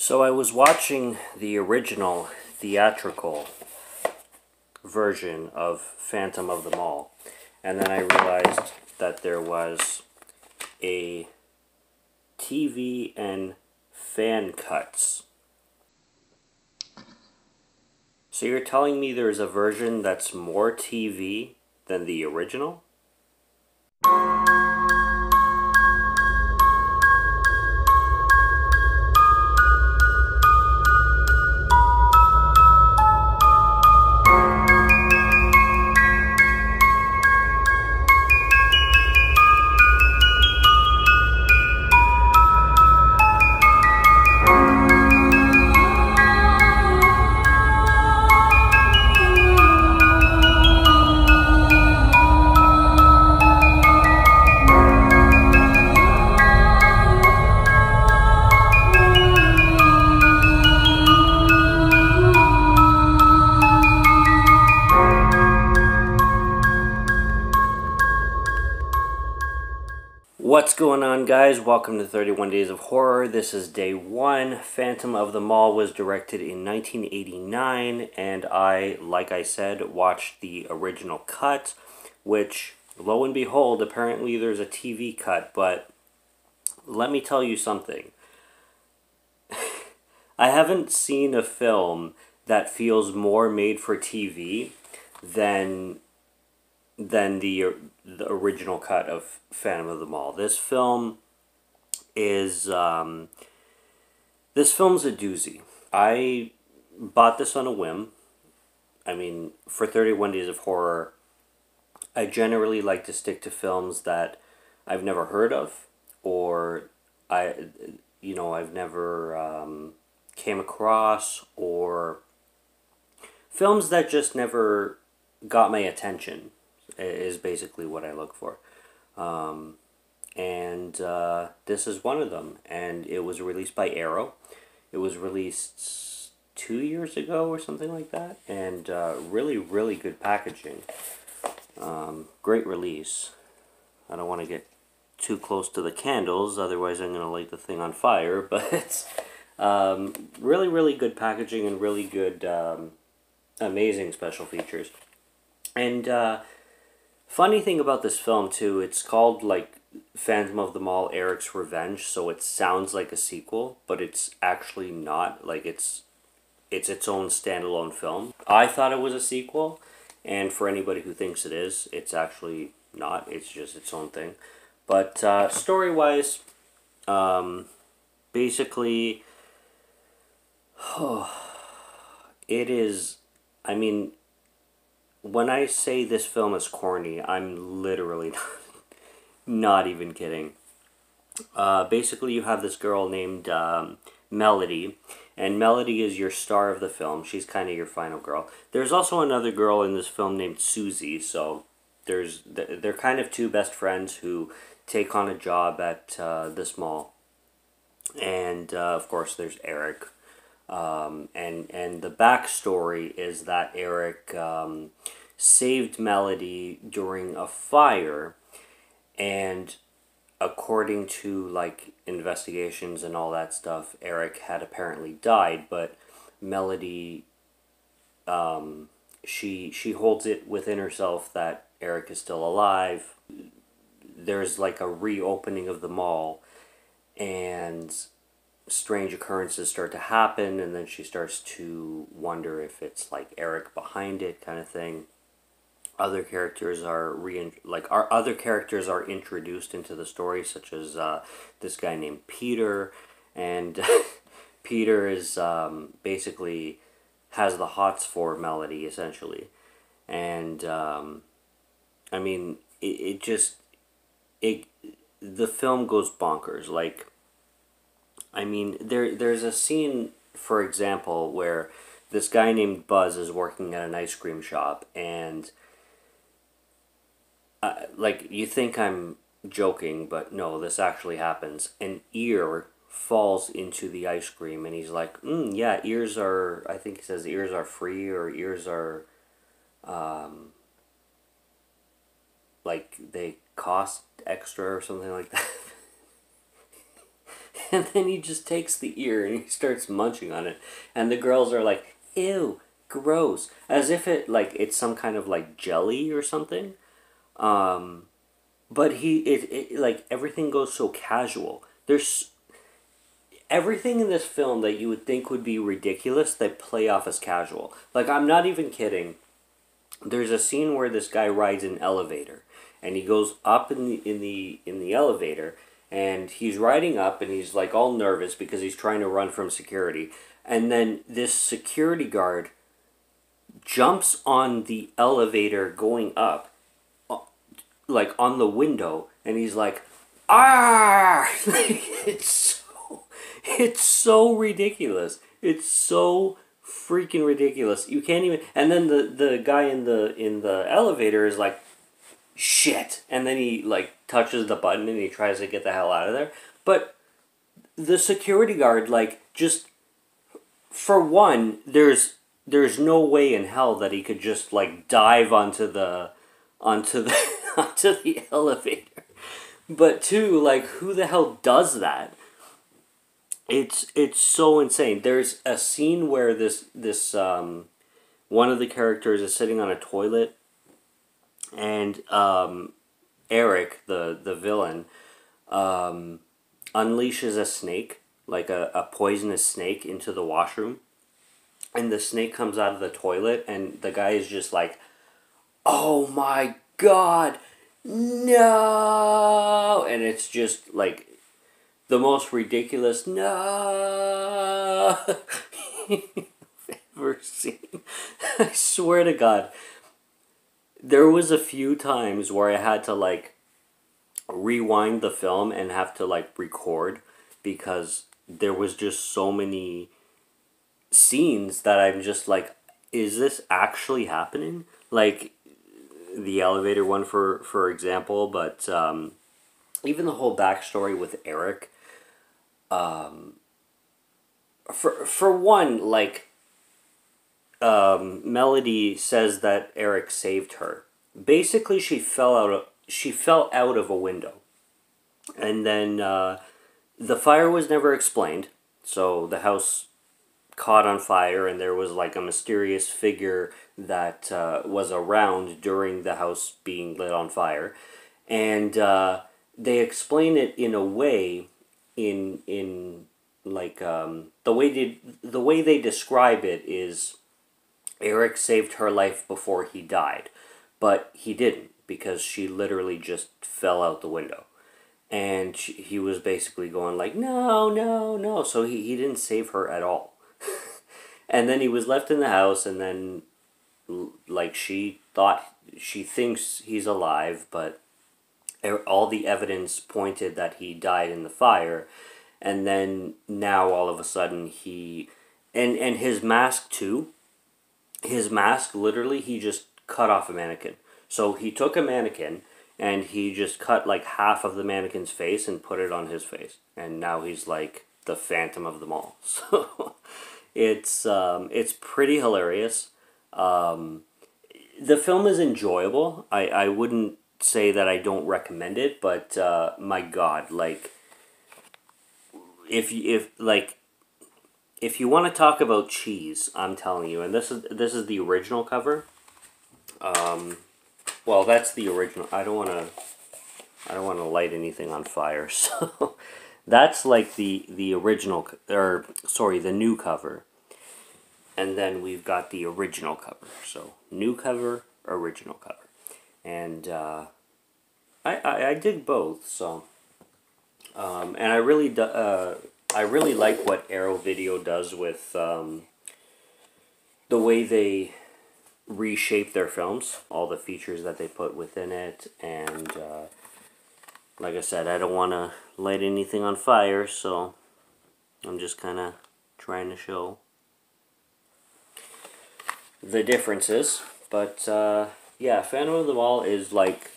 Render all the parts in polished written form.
So I was watching the original theatrical version of Phantom of the Mall, and then I realized that there was a TV and fan cuts. So you're telling me there's a version that's more TV than the original? What's going on, guys? Welcome to 31 Days of Horror. This is day one. Phantom of the Mall was directed in 1989, and like I said, watched the original cut, which, lo and behold, apparently there's a TV cut, but let me tell you something. I haven't seen a film that feels more made for TV than the original cut of Phantom of the Mall. This film is this film's a doozy. I bought this on a whim. I mean, for 31 Days of Horror, I generally like to stick to films that I've never heard of, or I've never came across, or films that just never got my attention is basically what I look for. This is one of them, and it was released by Arrow. It was released 2 years ago or something like that, and really, really good packaging. Great release. I don't want to get too close to the candles, otherwise I'm going to light the thing on fire, but really, really good packaging and really good, amazing special features. And funny thing about this film, too, it's called, like, Phantom of the Mall, Eric's Revenge, so it sounds like a sequel, but it's actually not. Like, it's its own standalone film. I thought it was a sequel, and for anybody who thinks it is, it's actually not. It's just its own thing. But story-wise, basically, it is, I mean, when I say this film is corny, I'm literally not even kidding. Basically, you have this girl named Melody, and Melody is your star of the film. She's kind of your final girl. There's also another girl in this film named Susie, so they're kind of two best friends who take on a job at this mall. And, of course, there's Eric. And the backstory is that Eric saved Melody during a fire, and according to, like, investigations and all that stuff, Eric had apparently died, but Melody, she holds it within herself that Eric is still alive. There's, like, a reopening of the mall, and strange occurrences start to happen, and then she starts to wonder if it's, like, Eric behind it, kind of thing. Other characters are introduced into the story, such as this guy named Peter, and Peter is basically has the hots for Melody, essentially. And I mean, the film goes bonkers. Like, I mean, there's a scene, for example, where this guy named Buzz is working at an ice cream shop, and like, you think I'm joking, but no, this actually happens. An ear falls into the ice cream, and he's like, yeah, ears are, I think he says ears are free, or ears are, like, they cost extra or something like that. And then he just takes the ear and he starts munching on it. And the girls are like, ew, gross. As if it's some kind of like jelly or something. But like everything goes so casual. There's everything in this film that you would think would be ridiculous, they play off as casual. Like, I'm not even kidding. There's a scene where this guy rides an elevator, and he goes up in the elevator, and he's riding up, and he's like all nervous because he's trying to run from security, and then this security guard jumps on the elevator going up, like on the window, and he's like, ah! It's so ridiculous. It's so freaking ridiculous. You can't even. And then the guy in the elevator is like, shit, and then he like touches the button and he tries to get the hell out of there. But the security guard, like, just for one, there's no way in hell that he could just like dive onto the onto the elevator. But two, like, who the hell does that? It's so insane. There's a scene where this one of the characters is sitting on a toilet, and Eric, the villain, unleashes a snake, like a poisonous snake, into the washroom, and the snake comes out of the toilet, and the guy is just like, oh my god, no! And it's just like the most ridiculous no you've ever seen. I swear to God, there was a few times where I had to like rewind the film and have to like record because there was just so many scenes that I'm just like, is this actually happening? Like the elevator one for example, but even the whole backstory with Eric. For one, like, Melody says that Eric saved her. Basically, she fell out of a window, and then the fire was never explained. So the house caught on fire, and there was like a mysterious figure that was around during the house being lit on fire, and they explain it in a way, in like the way they describe it is Eric saved her life before he died, but he didn't, because she literally just fell out the window, and he was basically going like, no, no, no, so he didn't save her at all. And then he was left in the house, and then like she thinks he's alive, but all the evidence pointed that he died in the fire. And then now all of a sudden and his mask too, his mask, literally, he just cut off a mannequin. So he took a mannequin and he just cut like half of the mannequin's face and put it on his face. And now he's like the Phantom of them all. So it's pretty hilarious. The film is enjoyable. I wouldn't say that I don't recommend it, but my God, like, if you want to talk about cheese, I'm telling you, and this is the original cover. Well, that's the original. I don't want to light anything on fire. So that's like the original, or sorry, the new cover. And then we've got the original cover. So new cover, original cover. And I dig both, so and I really like what Arrow Video does with the way they reshape their films, all the features that they put within it, and like I said, I don't want to light anything on fire, so I'm just kind of trying to show the differences. But yeah, Phantom of the Ball is like,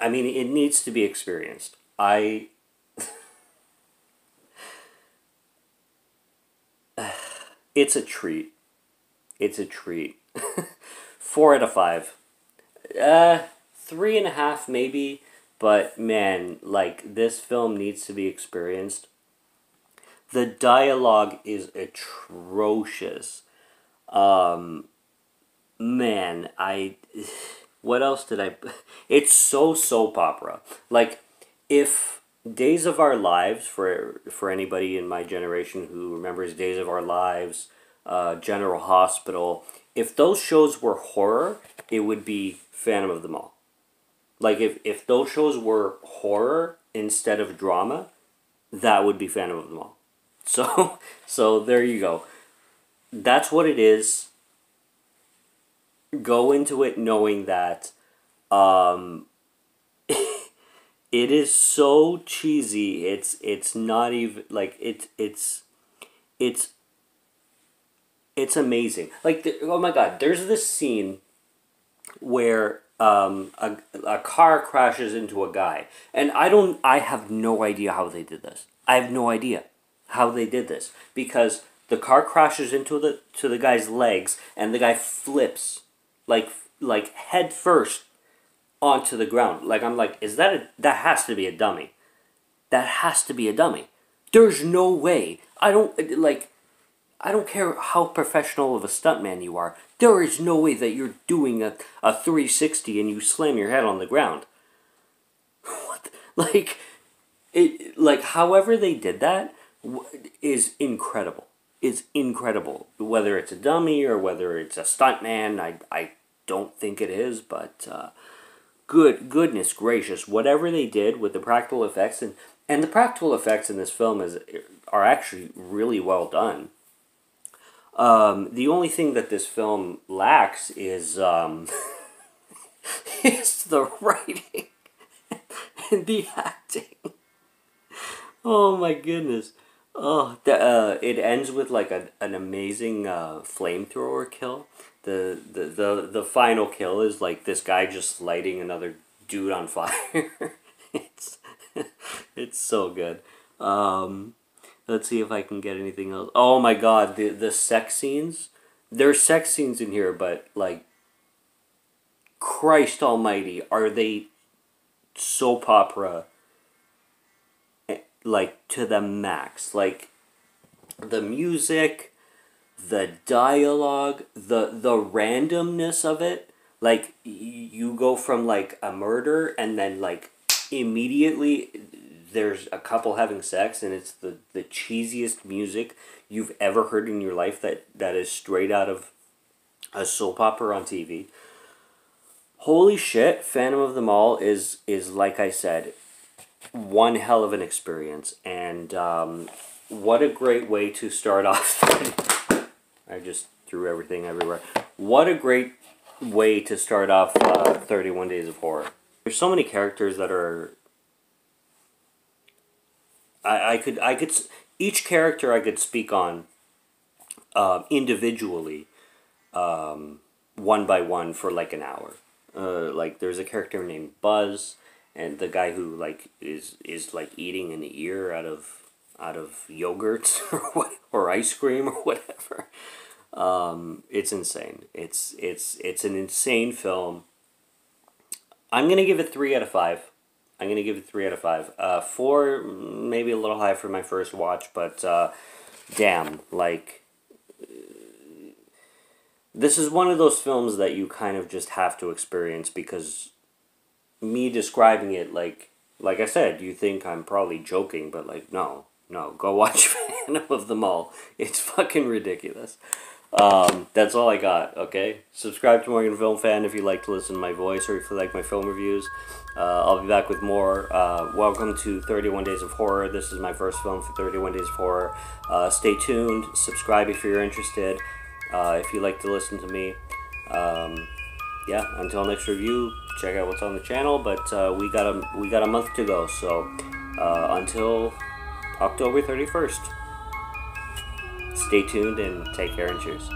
I mean, it needs to be experienced. It's a treat. It's a treat. 4 out of 5. 3.5 maybe, But man, like, this film needs to be experienced. The dialogue is atrocious. Man, what else did I... It's so soap opera. Like, if Days of Our Lives, for anybody in my generation who remembers Days of Our Lives, General Hospital, if those shows were horror, it would be Phantom of the Mall. Like, if those shows were horror instead of drama, that would be Phantom of the Mall. So, so there you go. That's what it is. Go into it knowing that it is so cheesy. It's not even like it's amazing. Like, oh my god, there's this scene where a car crashes into a guy, and I have no idea how they did this. I have no idea how they did this, because the car crashes into the guy's legs, and the guy flips like head first onto the ground. Like, I'm like, that has to be a dummy. That has to be a dummy. There's no way. I don't care how professional of a stuntman you are. There is no way that you're doing a 360 and you slam your head on the ground. What? Like, however they did that is incredible. Is incredible. Whether it's a dummy or whether it's a stuntman, I don't think it is, but goodness gracious, whatever they did with the practical effects, and the practical effects in this film are actually really well done. The only thing that this film lacks is is the writing and the acting. Oh my goodness. Oh, it ends with like an amazing flamethrower kill. The final kill is like this guy just lighting another dude on fire. it's it's so good. Let's see if I can get anything else. Oh my god, the sex scenes. There's sex scenes in here, but like, Christ almighty, are they soap opera like to the max? Like, the music, the dialogue, the randomness of it. Like, you go from like a murder and then like immediately there's a couple having sex, and it's the cheesiest music you've ever heard in your life that is straight out of a soap opera on TV. Holy shit, Phantom of the Mall is like I said, one hell of an experience, and what a great way to start off. I just threw everything everywhere. What a great way to start off 31 Days of Horror. There's so many characters that are... I could each character I could speak on individually, one by one, for like an hour. Like, there's a character named Buzz, and the guy who like is like eating an ear out of yogurt or ice cream or whatever. It's insane. It's an insane film. I'm gonna give it 3 out of 5. I'm gonna give it 3 out of 5. 4, maybe a little high for my first watch, but damn, like, this is one of those films that you kind of just have to experience, because me describing it, like I said, you think I'm probably joking, but like, no, go watch Phantom of the Mall. It's fucking ridiculous. That's all I got, okay? Subscribe to Morgan Film Fan if you like to listen to my voice, or if you like my film reviews. I'll be back with more. Welcome to 31 Days of Horror. This is my first film for 31 Days of Horror. Stay tuned. Subscribe if you're interested. If you like to listen to me. Yeah, until next review, check out what's on the channel, but we got a month to go, so until October 31st. Stay tuned and take care and cheers.